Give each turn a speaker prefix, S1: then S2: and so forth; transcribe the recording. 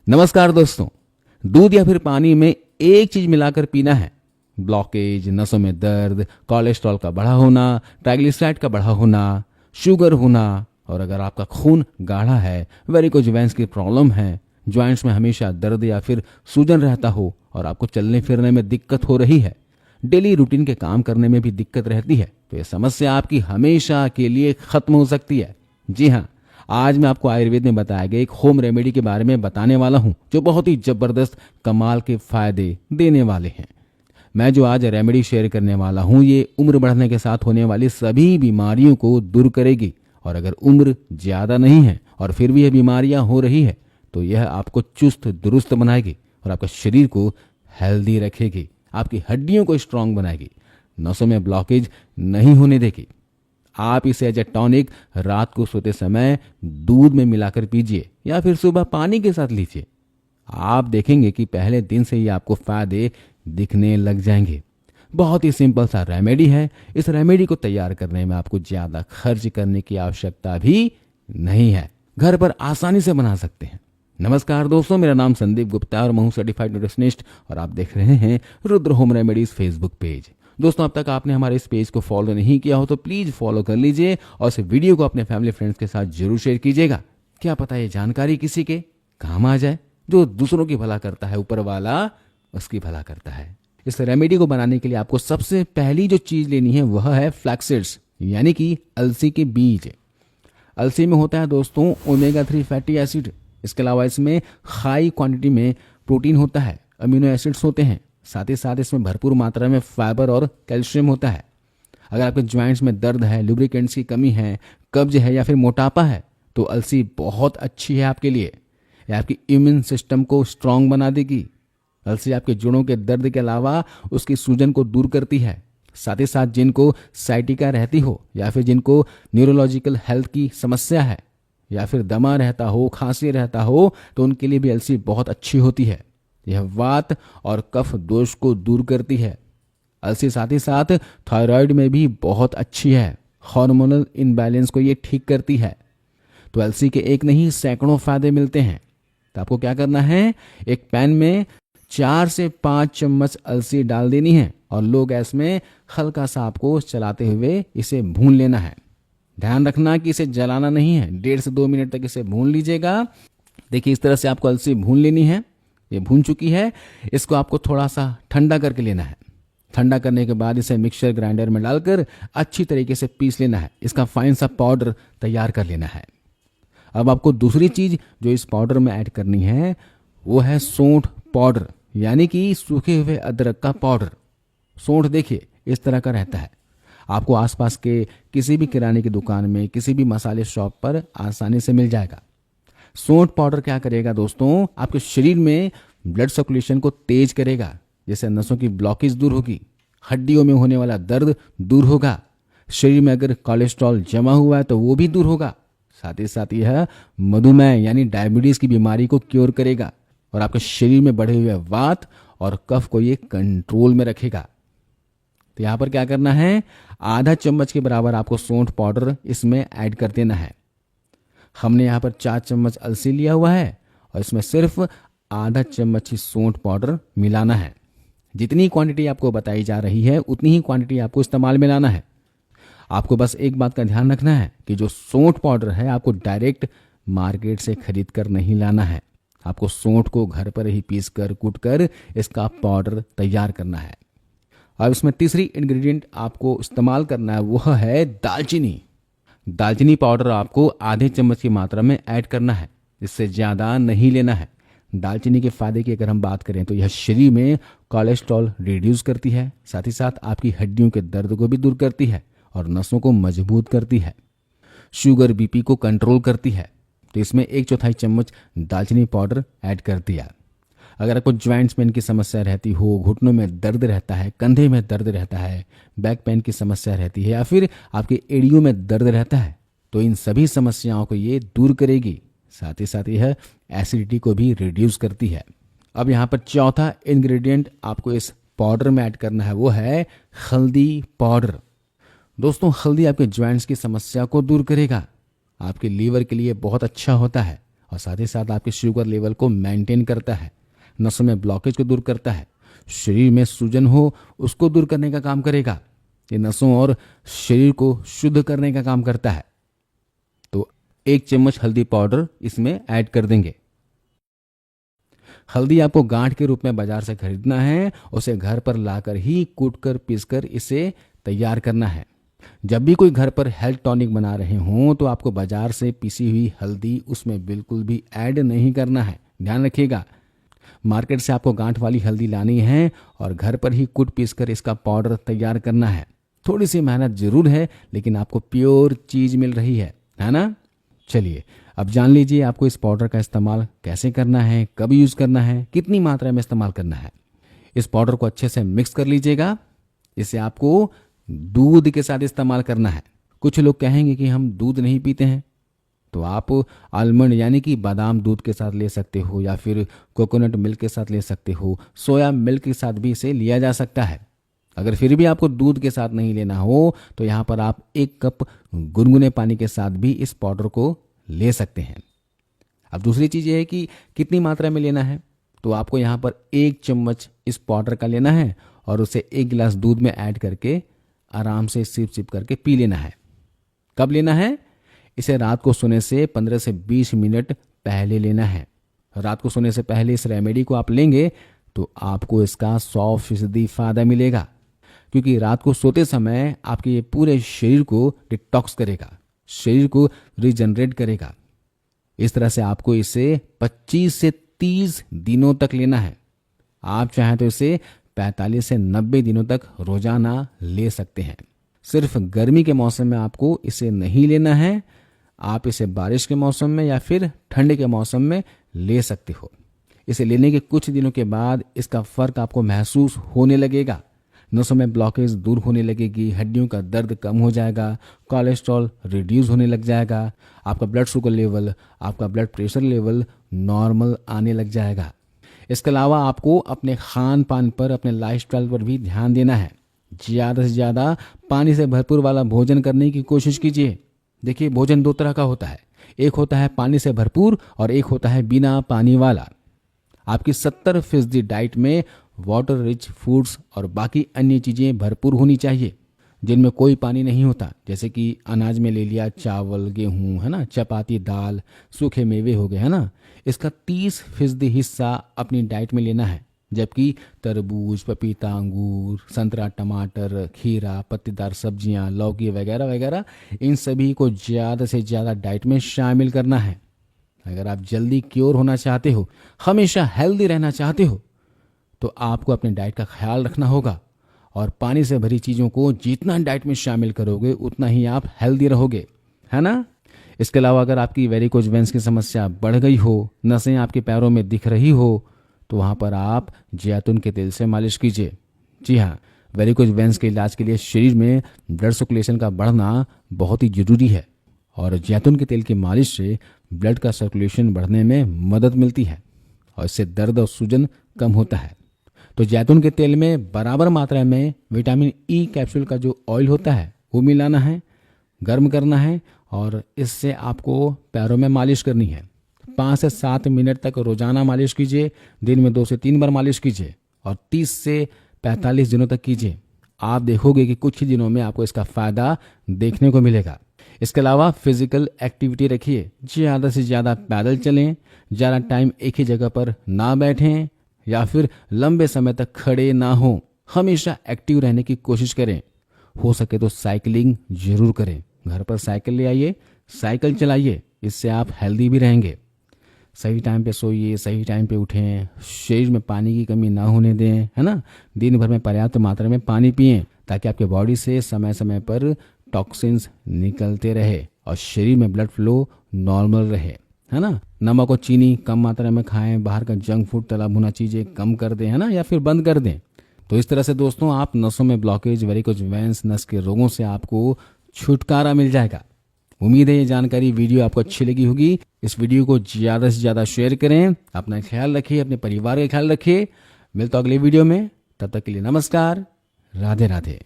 S1: नमस्कार दोस्तों। दूध या फिर पानी में एक चीज मिलाकर पीना है। ब्लॉकेज, नसों में दर्द, कोलेस्ट्रॉल का बढ़ा होना, ट्राइग्लिसराइड का बढ़ा होना, शुगर होना, और अगर आपका खून गाढ़ा है, वेरिकोज वेन्स की प्रॉब्लम है, ज्वाइंट्स में हमेशा दर्द या फिर सूजन रहता हो और आपको चलने फिरने में दिक्कत हो रही है, डेली रूटीन के काम करने में भी दिक्कत रहती है, तो ये समस्या आपकी हमेशा के लिए खत्म हो सकती है। जी हाँ, आज मैं आपको आयुर्वेद में बताए गए एक होम रेमेडी के बारे में बताने वाला हूं जो बहुत ही जबरदस्त कमाल के फायदे देने वाले हैं। मैं जो आज रेमेडी शेयर करने वाला हूं ये उम्र बढ़ने के साथ होने वाली सभी बीमारियों को दूर करेगी, और अगर उम्र ज्यादा नहीं है और फिर भी ये बीमारियां हो रही है तो यह आपको चुस्त दुरुस्त बनाएगी और आपके शरीर को हेल्दी रखेगी, आपकी हड्डियों को स्ट्रांग बनाएगी, नसों में ब्लॉकेज नहीं होने देगी। आप इसे एज ए टॉनिक रात को सोते समय दूध में मिलाकर पीजिए या फिर सुबह पानी के साथ लीजिए। आप देखेंगे कि पहले दिन से ही आपको फायदे दिखने लग जाएंगे। बहुत ही सिंपल सा रेमेडी है। इस रेमेडी को तैयार करने में आपको ज्यादा खर्च करने की आवश्यकता भी नहीं है, घर पर आसानी से बना सकते हैं। नमस्कार दोस्तों, मेरा नाम संदीप गुप्ता और मैं हूं सर्टिफाइड न्यूट्रिशनिस्ट और आप देख रहे हैं Rudra home remedies Facebook page. दोस्तों, अब तक आपने हमारे इस पेज को फॉलो नहीं किया हो तो प्लीज फॉलो कर लीजिए और इस वीडियो को अपने फैमिली फ्रेंड्स के साथ जरूर शेयर कीजिएगा। क्या पता ये जानकारी किसी के काम आ जाए। जो दूसरों की भला करता है ऊपर वाला उसकी भला करता है। इस रेमेडी को बनाने के लिए आपको सबसे पहली जो चीज लेनी है वह है फ्लैक्स सीड्स, यानी कि अलसी के बीज। अलसी में होता है दोस्तों ओमेगा 3 फैटी एसिड। इसके अलावा इसमें हाई क्वांटिटी में प्रोटीन होता है, अमीनो एसिड्स होते हैं, साथ ही साथ इसमें भरपूर मात्रा में फाइबर और कैल्शियम होता है। अगर आपके ज्वाइंट्स में दर्द है, लुब्रिकेंट्स की कमी है, कब्ज है या फिर मोटापा है तो अलसी बहुत अच्छी है आपके लिए। यह आपकी इम्यून सिस्टम को स्ट्रांग बना देगी। अलसी आपके जोड़ों के दर्द के अलावा उसकी सूजन को दूर करती है। साथ ही साथ जिनको साइटिका रहती हो या फिर जिनको न्यूरोलॉजिकल हेल्थ की समस्या है या फिर दमा रहता हो, खांसी रहता हो, तो उनके लिए भी अलसी बहुत अच्छी होती है। यह वात और कफ दोष को दूर करती है। अलसी साथ ही साथ थायराइड में भी बहुत अच्छी है। हार्मोनल इनबैलेंस को ये ठीक करती है। तो अलसी के एक नहीं सैकड़ों फायदे मिलते हैं। तो आपको क्या करना है, एक पैन में 4 से 5 चम्मच अलसी डाल देनी है और लो गैस में हल्का सा आपको चलाते हुए इसे भून लेना है। ध्यान रखना कि इसे जलाना नहीं है। 1.5 से 2 मिनट तक इसे भून लीजिएगा। देखिए, इस तरह से आपको अलसी भून लेनी है। ये भून चुकी है। इसको आपको थोड़ा सा ठंडा करके लेना है। ठंडा करने के बाद इसे मिक्सर ग्राइंडर में डालकर अच्छी तरीके से पीस लेना है। इसका फाइन सा पाउडर तैयार कर लेना है। अब आपको दूसरी चीज जो इस पाउडर में ऐड करनी है वो है सौंठ पाउडर, यानी कि सूखे हुए अदरक का पाउडर। सौंठ देखिए इस तरह का रहता है। आपको आसपास के किसी भी किराने की दुकान में, किसी भी मसाले शॉप पर आसानी से मिल जाएगा। सौंठ पाउडर क्या करेगा दोस्तों, आपके शरीर में ब्लड सर्कुलेशन को तेज करेगा, जिससे नसों की ब्लॉकेज दूर होगी, हड्डियों में होने वाला दर्द दूर होगा, शरीर में अगर कोलेस्ट्रॉल जमा हुआ है तो वो भी दूर होगा। साथ ही साथ यह मधुमेह यानी डायबिटीज की बीमारी को क्योर करेगा और आपके शरीर में बढ़े हुए वात और कफ को ये कंट्रोल में रखेगा। तो यहां पर क्या करना है, आधा चम्मच के बराबर आपको सौंठ पाउडर इसमें ऐड कर देना है। हमने यहाँ पर 4 चम्मच अलसी लिया हुआ है और इसमें सिर्फ आधा चम्मच ही सौंठ पाउडर मिलाना है। जितनी क्वांटिटी आपको बताई जा रही है उतनी ही क्वांटिटी आपको इस्तेमाल में लाना है। आपको बस एक बात का ध्यान रखना है कि जो सौंठ पाउडर है आपको डायरेक्ट मार्केट से खरीद कर नहीं लाना है। आपको सौंठ को घर पर ही पीस कर कूट कर इसका पाउडर तैयार करना है। अब इसमें तीसरी इंग्रेडिएंट आपको इस्तेमाल करना है वह है दालचीनी। दालचीनी पाउडर आपको आधे चम्मच की मात्रा में ऐड करना है, इससे ज़्यादा नहीं लेना है। दालचीनी के फायदे की अगर हम बात करें तो यह शरीर में कोलेस्ट्रॉल रिड्यूस करती है, साथ ही साथ आपकी हड्डियों के दर्द को भी दूर करती है और नसों को मजबूत करती है, शुगर बीपी को कंट्रोल करती है। तो इसमें 1/4 चम्मच दालचीनी पाउडर ऐड कर दिया। अगर आपको ज्वाइंट्स पेन की समस्या रहती हो, घुटनों में दर्द रहता है, कंधे में दर्द रहता है, बैक पेन की समस्या रहती है या फिर आपके एड़ियों में दर्द रहता है तो इन सभी समस्याओं को ये दूर करेगी। साथ ही साथ यह एसिडिटी को भी रिड्यूस करती है। अब यहाँ पर चौथा इंग्रेडिएंट आपको इस पाउडर में ऐड करना है वो है हल्दी पाउडर। दोस्तों, हल्दी आपके ज्वाइंट्स की समस्या को दूर करेगा, आपके लीवर के लिए बहुत अच्छा होता है और साथ ही साथ आपके शुगर लेवल को मेंटेन करता है, नसों में ब्लॉकेज को दूर करता है, शरीर में सूजन हो उसको दूर करने का काम करेगा। ये नसों और शरीर को शुद्ध करने का काम करता है। तो 1 चम्मच हल्दी पाउडर इसमें ऐड कर देंगे। हल्दी आपको गांठ के रूप में बाजार से खरीदना है, उसे घर पर लाकर ही कूटकर पीसकर इसे तैयार करना है। जब भी कोई घर पर हेल्थ टॉनिक बना रहे हों तो आपको बाजार से पीसी हुई हल्दी उसमें बिल्कुल भी ऐड नहीं करना है, ध्यान रखिएगा। मार्केट से आपको गांठ वाली हल्दी लानी है और घर पर ही कूट पीसकर इसका पाउडर तैयार करना है। थोड़ी सी मेहनत जरूर है, लेकिन आपको प्योर चीज मिल रही है ना। चलिए अब जान लीजिए आपको इस पाउडर का इस्तेमाल कैसे करना है, कब यूज करना है, कितनी मात्रा में इस्तेमाल करना है। इस पाउडर को अच्छे से मिक्स कर लीजिएगा। इसे आपको दूध के साथ इस्तेमाल करना है। कुछ लोग कहेंगे कि हम दूध नहीं पीते हैं, तो आप आलमंड यानी कि बादाम दूध के साथ ले सकते हो, या फिर कोकोनट मिल्क के साथ ले सकते हो, सोया मिल्क के साथ भी इसे लिया जा सकता है। अगर फिर भी आपको दूध के साथ नहीं लेना हो तो यहाँ पर आप 1 कप गुनगुने पानी के साथ भी इस पाउडर को ले सकते हैं। अब दूसरी चीज़ ये है कि कितनी मात्रा में लेना है। तो आपको यहाँ पर 1 चम्मच इस पाउडर का लेना है और उसे 1 गिलास दूध में ऐड करके आराम से सिप सिप करके पी लेना है। कब लेना है? इसे रात को सोने से 15 से 20 मिनट पहले लेना है। रात को सोने से पहले इस रेमेडी को आप लेंगे तो आपको इसका 100% फायदा मिलेगा, क्योंकि रात को सोते समय आपके ये पूरे शरीर को डिटॉक्स करेगा, शरीर को रिजनरेट करेगा। इस तरह से आपको इसे 25 से 30 दिनों तक लेना है। आप चाहें तो इसे 45 से 90 दिनों तक रोजाना ले सकते हैं। सिर्फ गर्मी के मौसम में आपको इसे नहीं लेना है, आप इसे बारिश के मौसम में या फिर ठंड के मौसम में ले सकते हो। इसे लेने के कुछ दिनों के बाद इसका फर्क आपको महसूस होने लगेगा। नसों में ब्लॉकेज दूर होने लगेगी, हड्डियों का दर्द कम हो जाएगा, कोलेस्ट्रॉल रिड्यूस होने लग जाएगा, आपका ब्लड शुगर लेवल, आपका ब्लड प्रेशर लेवल नॉर्मल आने लग जाएगा। इसके अलावा आपको अपने खान पान पर, अपने लाइफस्टाइल पर भी ध्यान देना है। ज़्यादा से ज़्यादा पानी से भरपूर वाला भोजन करने की कोशिश कीजिए। देखिए, भोजन 2 तरह का होता है, एक होता है पानी से भरपूर और एक होता है बिना पानी वाला। आपकी 70% डाइट में वाटर रिच फूड्स और बाकी अन्य चीज़ें भरपूर होनी चाहिए जिनमें कोई पानी नहीं होता, जैसे कि अनाज में ले लिया चावल, गेहूं, है ना, चपाती, दाल, सूखे मेवे हो गए, है ना। इसका 30% हिस्सा अपनी डाइट में लेना है, जबकि तरबूज, पपीता, अंगूर, संतरा, टमाटर, खीरा, पत्तेदार सब्जियां, लौकी वगैरह वगैरह, इन सभी को ज़्यादा से ज़्यादा डाइट में शामिल करना है। अगर आप जल्दी क्योर होना चाहते हो, हमेशा हेल्दी रहना चाहते हो, तो आपको अपने डाइट का ख्याल रखना होगा और पानी से भरी चीज़ों को जितना डाइट में शामिल करोगे उतना ही आप हेल्दी रहोगे, है ना। इसके अलावा अगर आपकी वेरिकोज वेन्स की समस्या बढ़ गई हो, नसें आपके पैरों में दिख रही हो, तो वहाँ पर आप जैतून के तेल से मालिश कीजिए। जी हाँ, वेरिकोज वेन्स के इलाज के लिए शरीर में ब्लड सर्कुलेशन का बढ़ना बहुत ही जरूरी है और जैतून के तेल की मालिश से ब्लड का सर्कुलेशन बढ़ने में मदद मिलती है और इससे दर्द और सूजन कम होता है। तो जैतून के तेल में बराबर मात्रा में विटामिन ई कैप्सूल का जो ऑयल होता है वो मिलाना है, गर्म करना है और इससे आपको पैरों में मालिश करनी है। 5 से 7 मिनट तक रोजाना मालिश कीजिए, दिन में 2 से 3 बार मालिश कीजिए और 30 से 45 दिनों तक कीजिए। आप देखोगे कि कुछ ही दिनों में आपको इसका फायदा देखने को मिलेगा। इसके अलावा फिजिकल एक्टिविटी रखिए, ज़्यादा से ज़्यादा पैदल चलें, ज़्यादा टाइम एक ही जगह पर ना बैठें या फिर लंबे समय तक खड़े ना हों। हमेशा एक्टिव रहने की कोशिश करें। हो सके तो साइकिलिंग जरूर करें। घर पर साइकिल ले आइए, साइकिल चलाइए, इससे आप हेल्दी भी रहेंगे। सही टाइम पे सोइए, सही टाइम पे उठें, शरीर में पानी की कमी ना होने दें, है ना। दिन भर में पर्याप्त मात्रा में पानी पिएं ताकि आपके बॉडी से समय समय पर टॉक्सिन्स निकलते रहे और शरीर में ब्लड फ्लो नॉर्मल रहे, है ना। नमक और चीनी कम मात्रा में खाएं, बाहर का जंक फूड, तला भुना चीज़ें कम कर दें, है ना, या फिर बंद कर दें। तो इस तरह से दोस्तों आप नसों में ब्लॉकेज, वेरिकोज वेन्स, नस के रोगों से आपको छुटकारा मिल जाएगा। उम्मीद है ये जानकारी, वीडियो आपको अच्छी लगी होगी। इस वीडियो को ज़्यादा से ज़्यादा शेयर करें। अपना ख्याल रखिए, अपने परिवार का ख्याल रखिए। मिलता अगले वीडियो में, तब तक के लिए नमस्कार, राधे राधे।